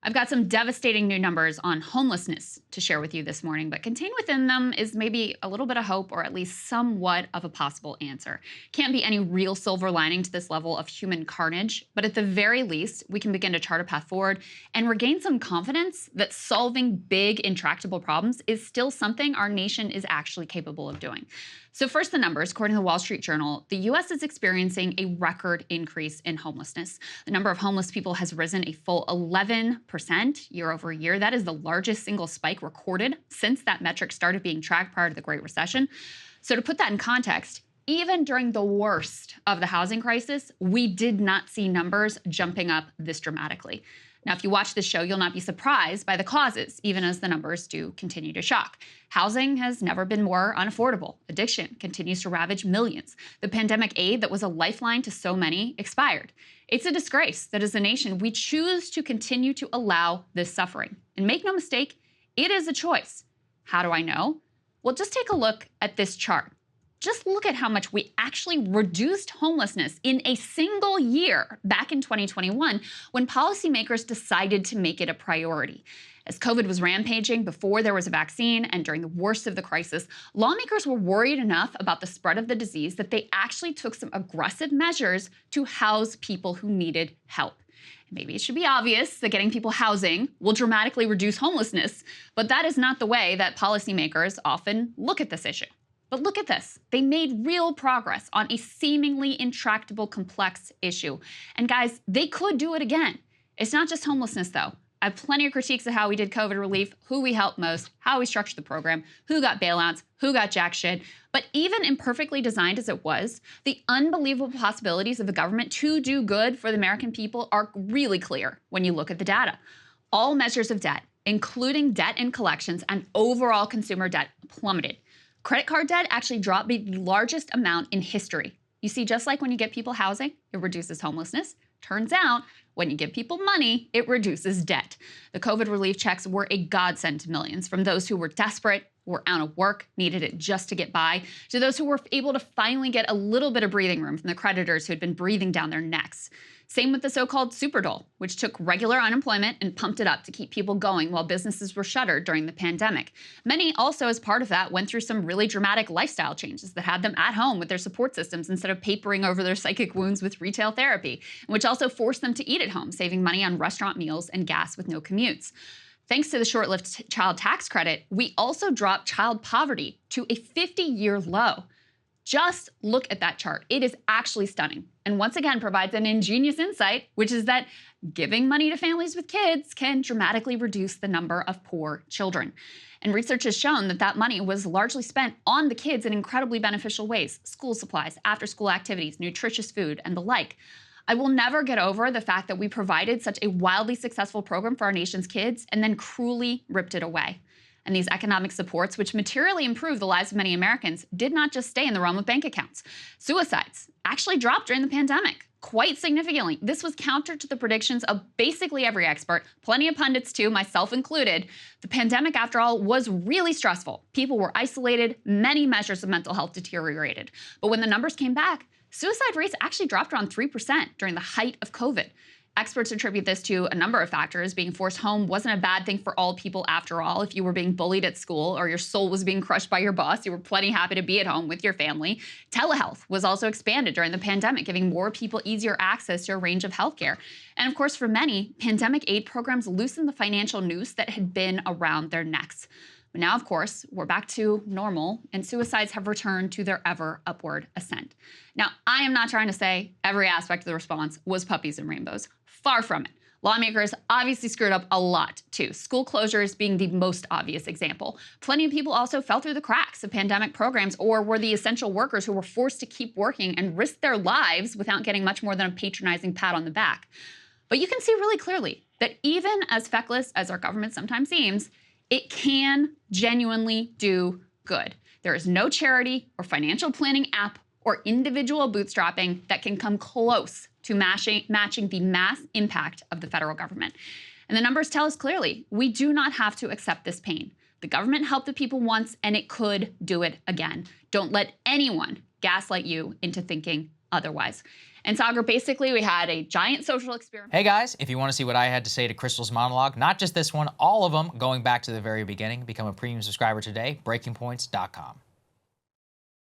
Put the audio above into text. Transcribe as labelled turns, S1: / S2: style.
S1: I've got some devastating new numbers on homelessness to share with you this morning, but contained within them is maybe a little bit of hope or at least somewhat of a possible answer. Can't be any real silver lining to this level of human carnage, but at the very least, we can begin to chart a path forward and regain some confidence that solving big, intractable problems is still something our nation is actually capable of doing. So first, the numbers. According to the Wall Street Journal, the U.S. is experiencing a record increase in homelessness. The number of homeless people has risen a full 11% year over year. That is the largest single spike recorded since that metric started being tracked prior to the Great Recession. So to put that in context, even during the worst of the housing crisis, we did not see numbers jumping up this dramatically. Now, if you watch this show, you'll not be surprised by the causes, even as the numbers do continue to shock. Housing has never been more unaffordable. Addiction continues to ravage millions. The pandemic aid that was a lifeline to so many expired. It's a disgrace that as a nation, we choose to continue to allow this suffering. And make no mistake, it is a choice. How do I know? Well, just take a look at this chart. Just look at how much we actually reduced homelessness in a single year back in 2021 when policymakers decided to make it a priority. As COVID was rampaging before there was a vaccine and during the worst of the crisis, lawmakers were worried enough about the spread of the disease that they actually took some aggressive measures to house people who needed help. Maybe it should be obvious that getting people housing will dramatically reduce homelessness, but that is not the way that policymakers often look at this issue. But look at this. They made real progress on a seemingly intractable, complex issue. And guys, they could do it again. It's not just homelessness, though. I have plenty of critiques of how we did COVID relief, who we helped most, how we structured the program, who got bailouts, who got jack shit. But even imperfectly designed as it was, the unbelievable possibilities of the government to do good for the American people are really clear when you look at the data. All measures of debt, including debt and collections and overall consumer debt, plummeted. Credit card debt actually dropped the largest amount in history. You see, just like when you get people housing, it reduces homelessness. Turns out, when you give people money, it reduces debt. The COVID relief checks were a godsend to millions, from those who were desperate, were out of work, needed it just to get by, to those who were able to finally get a little bit of breathing room from the creditors who had been breathing down their necks. Same with the so-called super dole, which took regular unemployment and pumped it up to keep people going while businesses were shuttered during the pandemic. Many also, as part of that, went through some really dramatic lifestyle changes that had them at home with their support systems instead of papering over their psychic wounds with retail therapy, which also forced them to eat at home, saving money on restaurant meals and gas with no commutes. Thanks to the short-lived child tax credit, we also dropped child poverty to a 50-year low. Just look at that chart. It is actually stunning. And once again, provides an ingenious insight, which is that giving money to families with kids can dramatically reduce the number of poor children. And research has shown that that money was largely spent on the kids in incredibly beneficial ways: school supplies, after-school activities, nutritious food, and the like. I will never get over the fact that we provided such a wildly successful program for our nation's kids and then cruelly ripped it away. And these economic supports, which materially improved the lives of many Americans, did not just stay in the realm of bank accounts. Suicides actually dropped during the pandemic quite significantly. This was counter to the predictions of basically every expert, plenty of pundits too, myself included. The pandemic, after all, was really stressful. People were isolated, many measures of mental health deteriorated. But when the numbers came back, suicide rates actually dropped around 3% during the height of COVID. Experts attribute this to a number of factors. Being forced home wasn't a bad thing for all people after all. If you were being bullied at school or your soul was being crushed by your boss, you were plenty happy to be at home with your family. Telehealth was also expanded during the pandemic, giving more people easier access to a range of healthcare. And of course, for many, pandemic aid programs loosened the financial noose that had been around their necks. But now, of course, we're back to normal, and suicides have returned to their ever upward ascent. Now, I am not trying to say every aspect of the response was puppies and rainbows. Far from it. Lawmakers obviously screwed up a lot, too. School closures being the most obvious example. Plenty of people also fell through the cracks of pandemic programs or were the essential workers who were forced to keep working and risk their lives without getting much more than a patronizing pat on the back. But you can see really clearly that even as feckless as our government sometimes seems, it can genuinely do good. There is no charity or financial planning app or individual bootstrapping that can come close to matching the mass impact of the federal government. And the numbers tell us clearly, we do not have to accept this pain. The government helped the people once, and it could do it again. Don't let anyone gaslight you into thinking otherwise. And Sagar, basically, we had a giant social experiment.
S2: Hey guys, if you want to see what I had to say to Krystal's monologue, not just this one, all of them, going back to the very beginning, become a premium subscriber today, breakingpoints.com.